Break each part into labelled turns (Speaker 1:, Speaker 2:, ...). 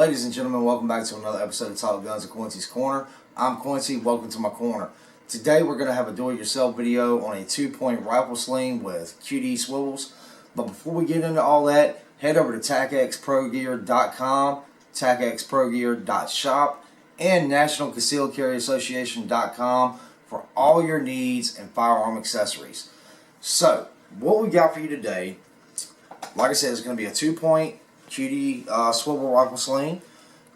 Speaker 1: Ladies and gentlemen, welcome back to another episode of Talk Guns at Quincy's Corner. I'm Quincy, welcome to my corner. Today we're going to have a do-it-yourself video on a 2-point rifle sling with QD swivels. But before we get into all that, head over to tacxprogear.com, tacxprogear.shop, and nationalconcealedcarryassociation.com for all your needs and firearm accessories. So, what we got for you today, like I said, it's going to be a 2-point QD swivel rifle sling.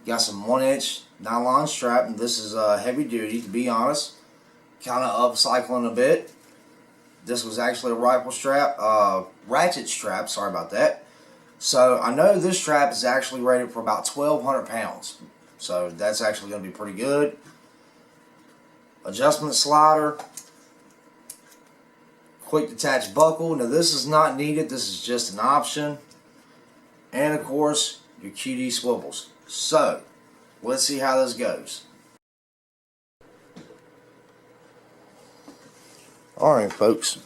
Speaker 1: Got some 1-inch nylon strap, and this is heavy duty, to be honest. Kind of upcycling a bit. This was actually a rifle strap, ratchet strap, sorry about that. So I know this strap is actually rated for about 1,200 pounds. So that's actually going to be pretty good. Adjustment slider. Quick detach buckle. Now this is not needed, this is just an option. And of course, your QD swivels. So, let's see how this goes. Alright folks,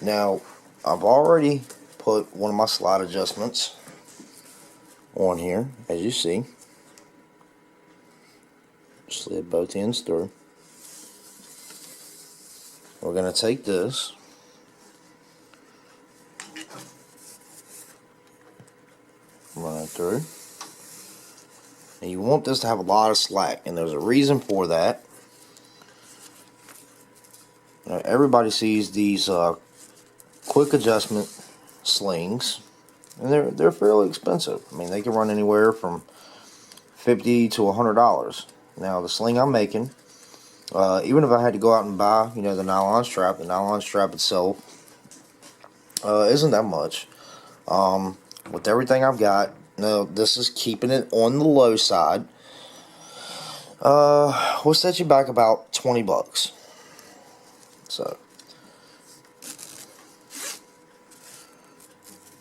Speaker 1: now I've already put one of my slide adjustments on here, as you see. Slid both ends through. We're going to take this, run it through. And you want this to have a lot of slack, and there's a reason for that. Now, everybody sees these quick adjustment slings, and they're fairly expensive. I mean, they can run anywhere from $50 to $100. Now, the sling I'm making, even if I had to go out and buy, the nylon strap itself isn't that much. With everything I've got, now this is keeping it on the low side. We'll set you back about 20 bucks. So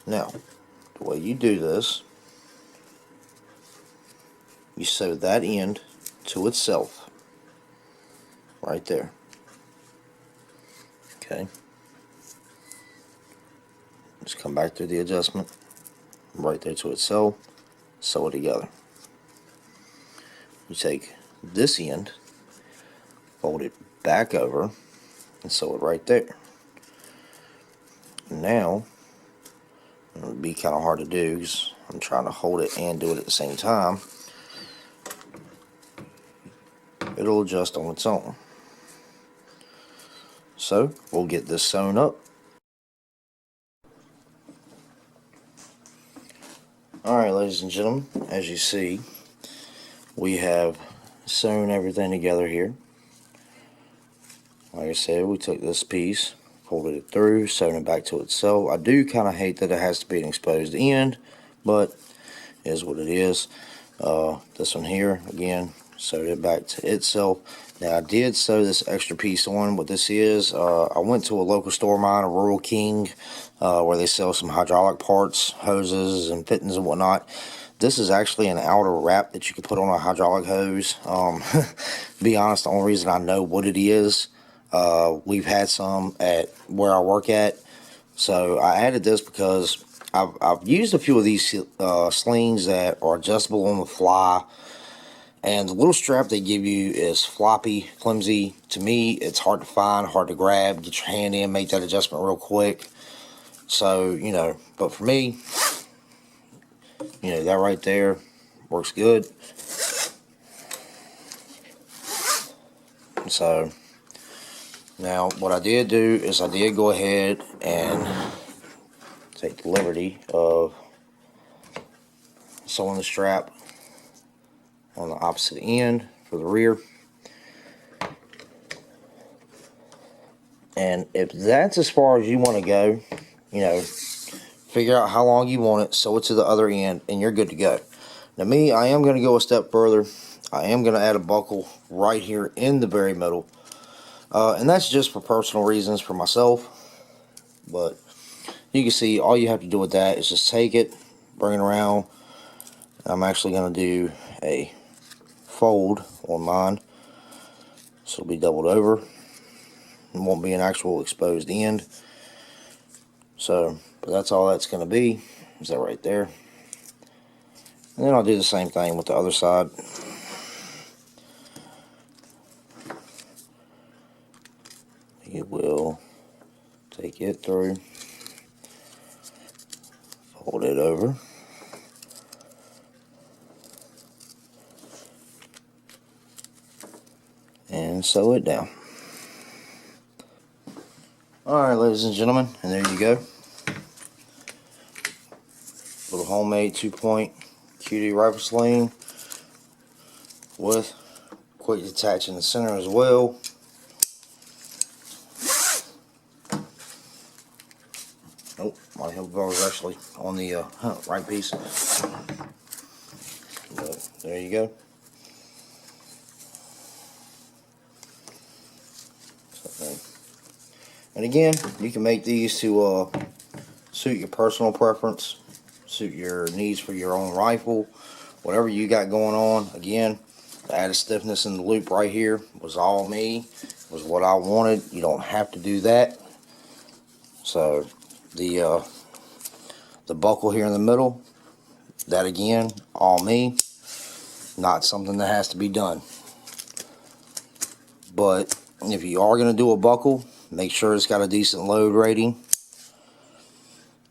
Speaker 1: now, the way you do this, you sew that end to itself right there. Okay. Just come back through the adjustment right there to itself, sew it together. You take this end, fold it back over, and sew it right there. Now, it would be kind of hard to do because I'm trying to hold it and do it at the same time. It'll adjust on its own. So, we'll get this sewn up. Alright, ladies and gentlemen, as you see, we have sewn everything together here. Like I said, we took this piece, folded it through, sewn it back to itself. I do kind of hate that it has to be an exposed end, but it is what it is. This one here, again, sewed it back to itself. Now, I did sew this extra piece on. What this is, I went to a local store of mine, a Rural King, where they sell some hydraulic parts, hoses, and fittings and whatnot. This is actually an outer wrap that you can put on a hydraulic hose. To be honest, the only reason I know what it is, we've had some at where I work at. So I added this because I've used a few of these slings that are adjustable on the fly. And the little strap they give you is floppy, flimsy. To me, it's hard to find, hard to grab. Get your hand in, make that adjustment real quick. So, but for me, that right there works good. So, now what I did do is I did go ahead and take the liberty of sewing the strap on the opposite end for the rear. And if that's as far as you want to go, figure out how long you want it, sew it to the other end, and you're good to go. Now me, I am going to go a step further. I am going to add a buckle right here in the very middle. And that's just for personal reasons for myself. But you can see all you have to do with that is just take it, bring it around. I'm actually going to do a fold on mine, so it'll be doubled over. It won't be an actual exposed end. So, but that's all that's going to be, is that right there. And then I'll do the same thing with the other side. You will take it through, fold it over, and sew it down. Alright, ladies and gentlemen, and there you go. Little homemade 2-point QD rifle sling with quick detach in the center as well. Oh, my handlebar was actually on the right piece. But there you go. And again, you can make these to suit your personal preference, suit your needs for your own rifle, whatever you got going on. Again, the added stiffness in the loop right here was all me, was what I wanted. You don't have to do that. So the buckle here in the middle, that again, all me, not something that has to be done. But if you are going to do a buckle, make sure it's got a decent load rating.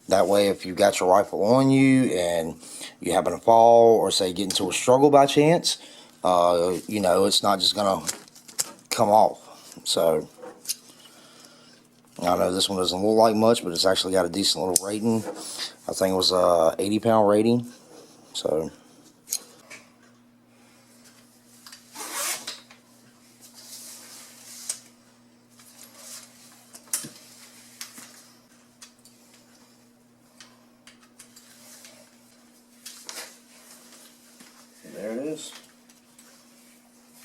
Speaker 1: That way, if you've got your rifle on you and you happen to fall or say get into a struggle by chance, you know, it's not just going to come off. So I know this one doesn't look like much, but it's actually got a decent little rating. I think it was a 80-pound rating. So there it is.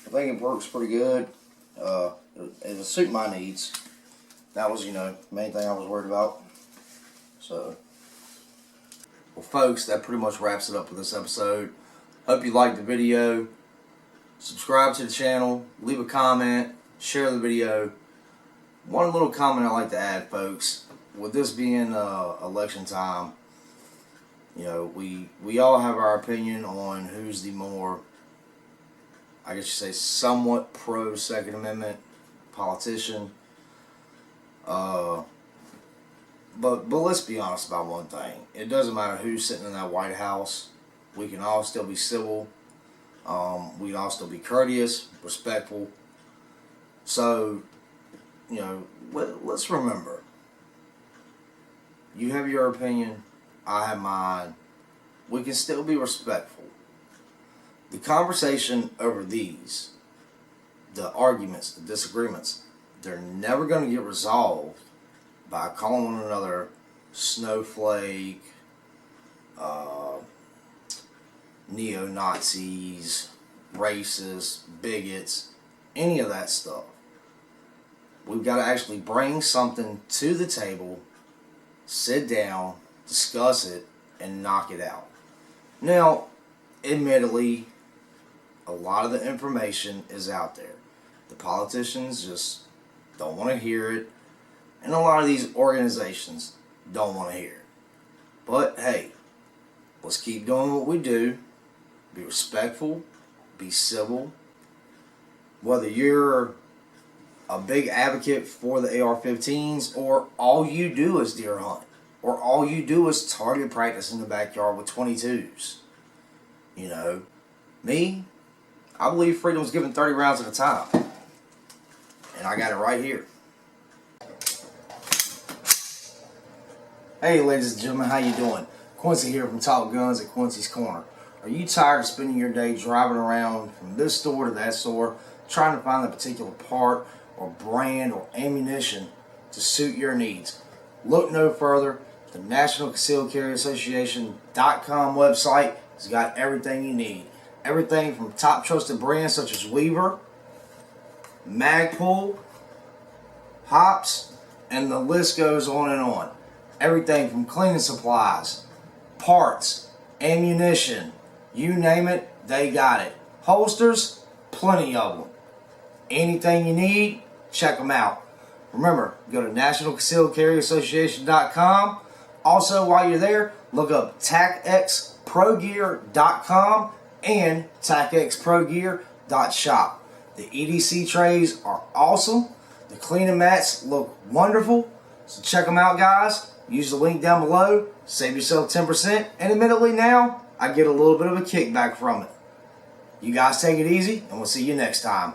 Speaker 1: I think it works pretty good. It'll suit my needs. That was, you know, the main thing I was worried about. So, well, folks, that pretty much wraps it up for this episode. Hope you liked the video. Subscribe to the channel, leave a comment, share the video. One little comment I'd like to add, folks, with this being election time, you know, we all have our opinion on who's the more, I guess you say, somewhat pro Second Amendment politician. But let's be honest about one thing. It doesn't matter who's sitting in that White House. We can all still be civil. We can all still be courteous, respectful. So, you know, let's remember. You have your opinion. I have mine. We can still be respectful. The conversation over these, the arguments, the disagreements, they're never going to get resolved by calling one another snowflake, neo-Nazis, racists, bigots, any of that stuff. We've got to actually bring something to the table, sit down, discuss it, and knock it out. Now, admittedly, a lot of the information is out there. The politicians just don't want to hear it, and a lot of these organizations don't want to hear it. But hey, let's keep doing what we do. Be respectful, be civil. Whether you're a big advocate for the AR-15s, or all you do is deer hunt, or all you do is target practice in the backyard with 22s. You know, me, I believe freedom's given 30 rounds at a time. And I got it right here. Hey ladies and gentlemen, how you doing? Quincy here from Top Guns at Quincy's Corner. Are you tired of spending your day driving around from this store to that store, trying to find a particular part or brand or ammunition to suit your needs? Look no further. The National Concealed Carry Association.com website has got everything you need. Everything from top trusted brands such as Weaver, Magpul, Hops, and the list goes on and on. Everything from cleaning supplies, parts, ammunition, you name it, they got it. Holsters, plenty of them. Anything you need, check them out. Remember, go to nationalconcealedcarryassociation.com. Also, while you're there, look up tacxprogear.shop. tacxprogear.com and tacxprogear.shop. The EDC trays are awesome. The cleaning mats look wonderful. So check them out, guys. Use the link down below. Save yourself 10%. And admittedly now, I get a little bit of a kickback from it. You guys take it easy, and we'll see you next time.